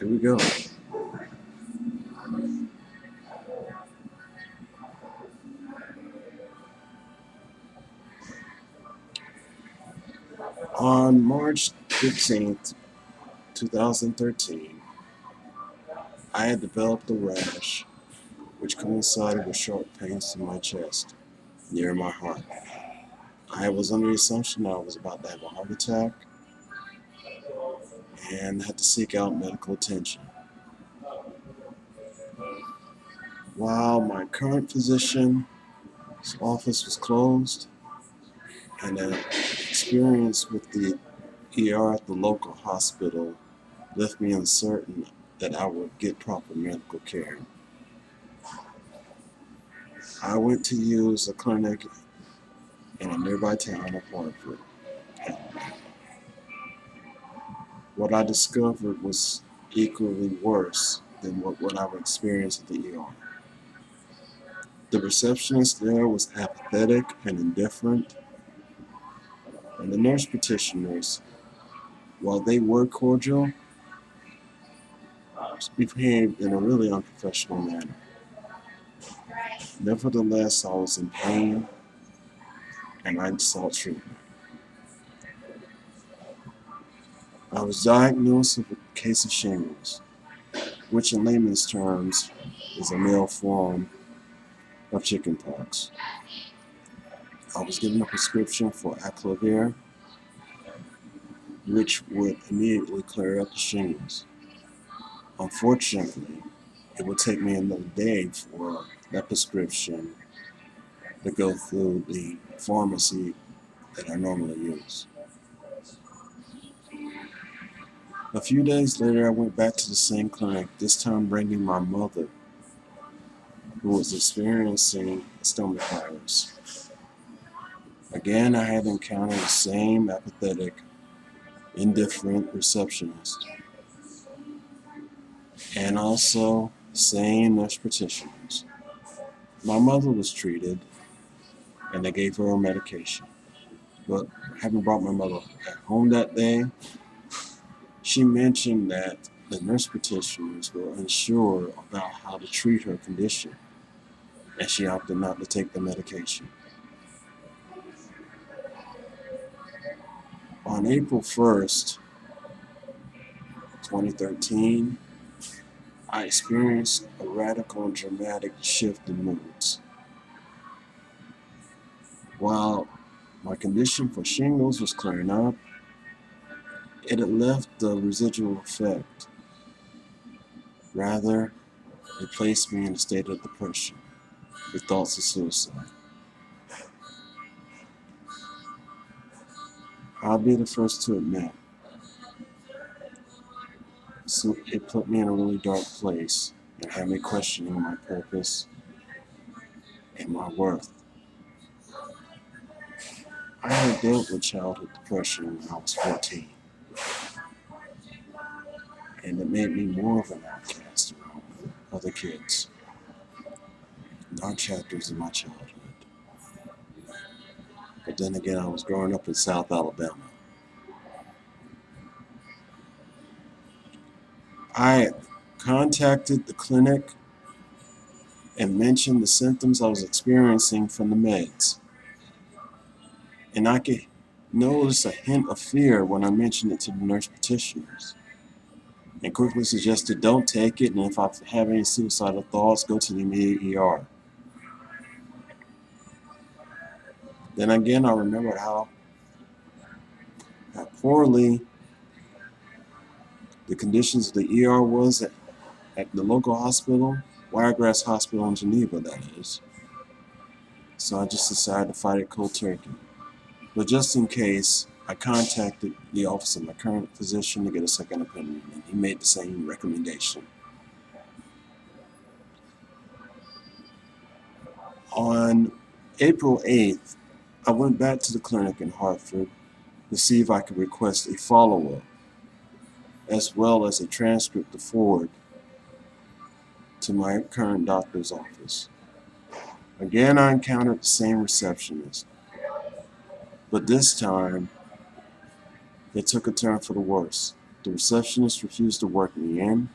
Here we go. On March 15th, 2013, I had developed a rash which coincided with sharp pains in my chest, near my heart. I was under the assumption that I was about to have a heart attack and had to seek out medical attention. While my current physician's office was closed, and an experience with the ER at the local hospital left me uncertain that I would get proper medical care. I went to use a clinic in a nearby town of Hartford. What I discovered was equally worse than what I would experience at the ER. The receptionist there was apathetic and indifferent, and the nurse practitioners, while they were cordial, behaved in a really unprofessional manner. Nevertheless, I was in pain and I sought treatment. I was diagnosed with a case of shingles, which in layman's terms is a male form of chickenpox. I was given a prescription for aclovir, which would immediately clear up the shingles. Unfortunately, it would take me another day for that prescription to go through the pharmacy that I normally use. A few days later, I went back to the same clinic, this time bringing my mother, who was experiencing a stomach virus. Again, I had encountered the same apathetic, indifferent receptionist, and also the same nurse practitioners. My mother was treated, and they gave her a medication. But having brought my mother at home that day, she mentioned that the nurse practitioners were unsure about how to treat her condition, and she opted not to take the medication. On April 1st, 2013, I experienced a radical and dramatic shift in moods. While my condition for shingles was clearing up, it had left the residual effect. Rather, it placed me in a state of depression with thoughts of suicide. I'll be the first to admit, so it put me in a really dark place and had me questioning my purpose and my worth. I had dealt with childhood depression when I was 14, and it made me more of an outcast around other kids, dark chapters in my childhood. But then again, I was growing up in South Alabama. I contacted the clinic and mentioned the symptoms I was experiencing from the meds. And I could notice a hint of fear when I mentioned it to the nurse practitioners, and quickly suggested don't take it, and if I have any suicidal thoughts, go to the immediate ER. Then again, I remembered how poorly the conditions of the ER was at the local hospital, Wiregrass Hospital in Geneva, that is. So I just decided to fight it cold turkey. But just in case, I contacted the office of my current physician to get a second opinion, and he made the same recommendation. On April 8th, I went back to the clinic in Hartford to see if I could request a follow-up, as well as a transcript to forward to my current doctor's office. Again, I encountered the same receptionist, but this time, it took a turn for the worse. The receptionist refused to work me in,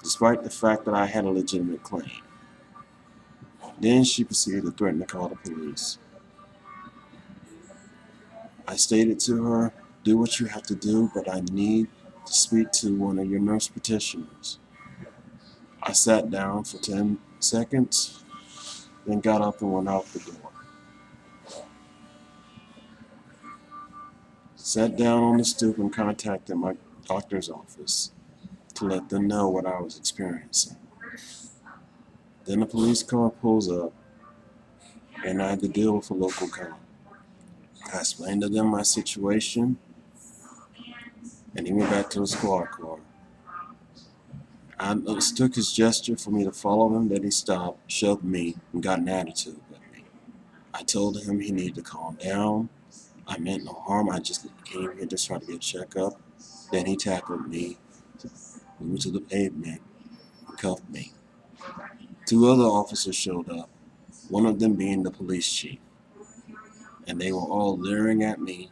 despite the fact that I had a legitimate claim. Then she proceeded to threaten to call the police. I stated to her, "Do what you have to do, but I need to speak to one of your nurse practitioners." I sat down for 10 seconds, then got up and went out the door. Sat down on the stoop and contacted my doctor's office to let them know what I was experiencing. Then a police car pulls up, and I had to deal with a local cop. I explained to them my situation, and he went back to the squad car. I understood his gesture for me to follow him, then he stopped, shoved me, and got an attitude with me. I told him he needed to calm down. I meant no harm, I just came here to try to get a checkup. Then he tackled me, moved to the pavement, and cuffed me. Two other officers showed up, one of them being the police chief, and they were all leering at me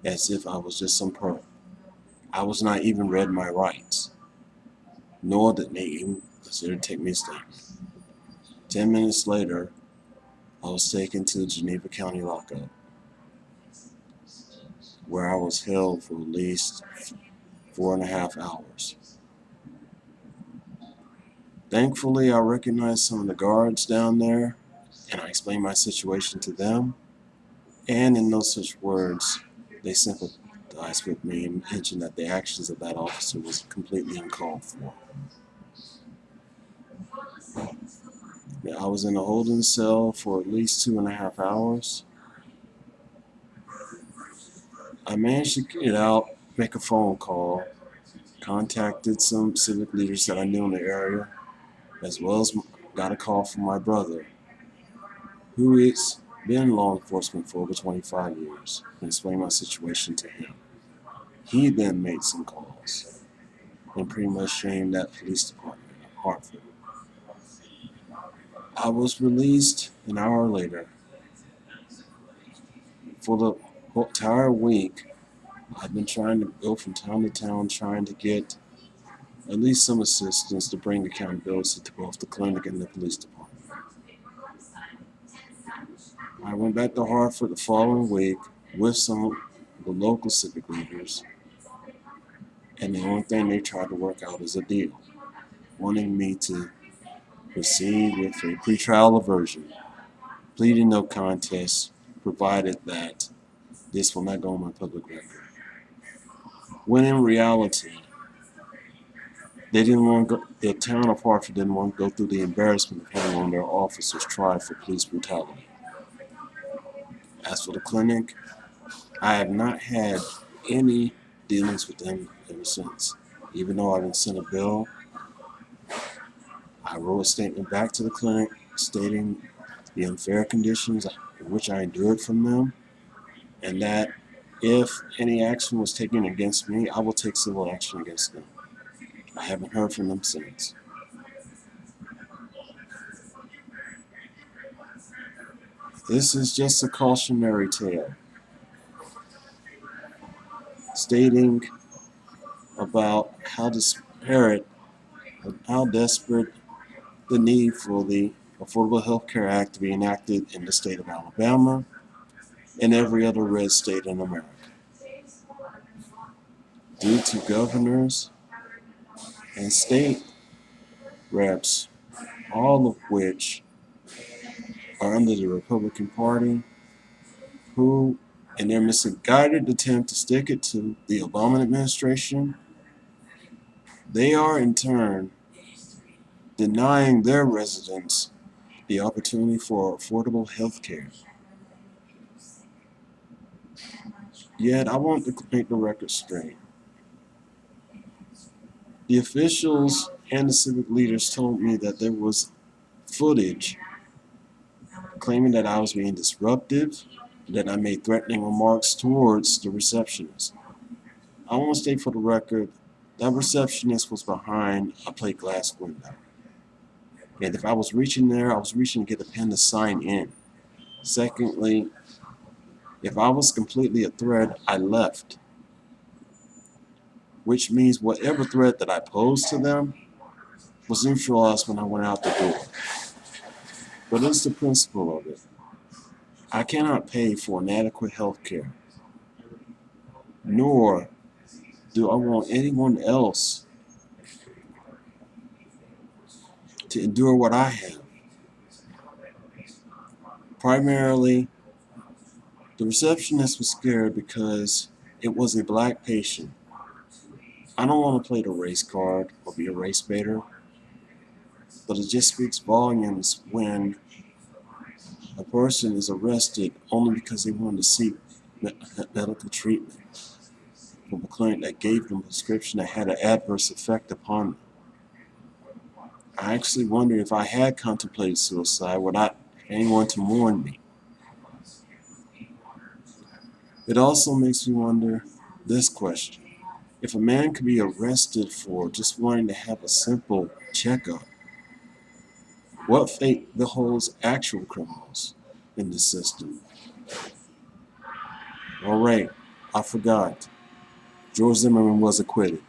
as if I was just some perp. I was not even read my rights, nor did they even consider to take me a statement. 10 minutes later, I was taken to the Geneva County lockup, where I was held for at least 4.5 hours. Thankfully, I recognized some of the guards down there, and I explained my situation to them, and in no such words, they sympathized with me and mentioned that the actions of that officer was completely uncalled for. I was in a holding cell for at least 2.5 hours. I managed to get out, make a phone call, contacted some civic leaders that I knew in the area, as well as got a call from my brother, who has been in law enforcement for over 25 years, and explained my situation to him. He then made some calls and pretty much shamed that police department in Hartford. I was released an hour later. For the entire week, I've been trying to go from town to town, trying to get at least some assistance to bring accountability to both the clinic and the police department. I went back to Hartford the following week with some of the local civic leaders, and the only thing they tried to work out is a deal, wanting me to proceed with a pretrial aversion, pleading no contest, provided that this will not go on my public record. When in reality, they didn't want to go, the town of Hartford didn't want to go through the embarrassment of having one of their officers tried for police brutality. As for the clinic, I have not had any dealings with them ever since. Even though I've been sent a bill, I wrote a statement back to the clinic stating the unfair conditions in which I endured from them, and that if any action was taken against me, I will take civil action against them. I haven't heard from them since. This is just a cautionary tale stating about how disparate, how desperate the need for the Affordable Health Care Act to be enacted in the state of Alabama and every other red state in America, due to governors and state reps, all of which are under the Republican Party, who, in their misguided attempt to stick it to the Obama administration, they are in turn denying their residents the opportunity for affordable health care. Yet, I want to make the record straight. The officials and the civic leaders told me that there was footage claiming that I was being disruptive, that I made threatening remarks towards the receptionist. I want to state for the record, that receptionist was behind a plate glass window. And if I was reaching there, I was reaching to get a pen to sign in. Secondly, if I was completely a threat, I left. which means whatever threat that I posed to them was neutralized when I went out the door. But it's the principle of it. I cannot pay for inadequate health care, nor do I want anyone else to endure what I have. Primarily, the receptionist was scared because it was a black patient. I don't want to play the race card or be a race baiter, but it just speaks volumes when a person is arrested only because they wanted to seek medical treatment from a clinic that gave them a prescription that had an adverse effect upon them. I actually wonder if I had contemplated suicide without anyone to warn me. It also makes me wonder this question. If a man could be arrested for just wanting to have a simple checkup, what fate beholds actual criminals in the system? All right, I forgot. George Zimmerman was acquitted.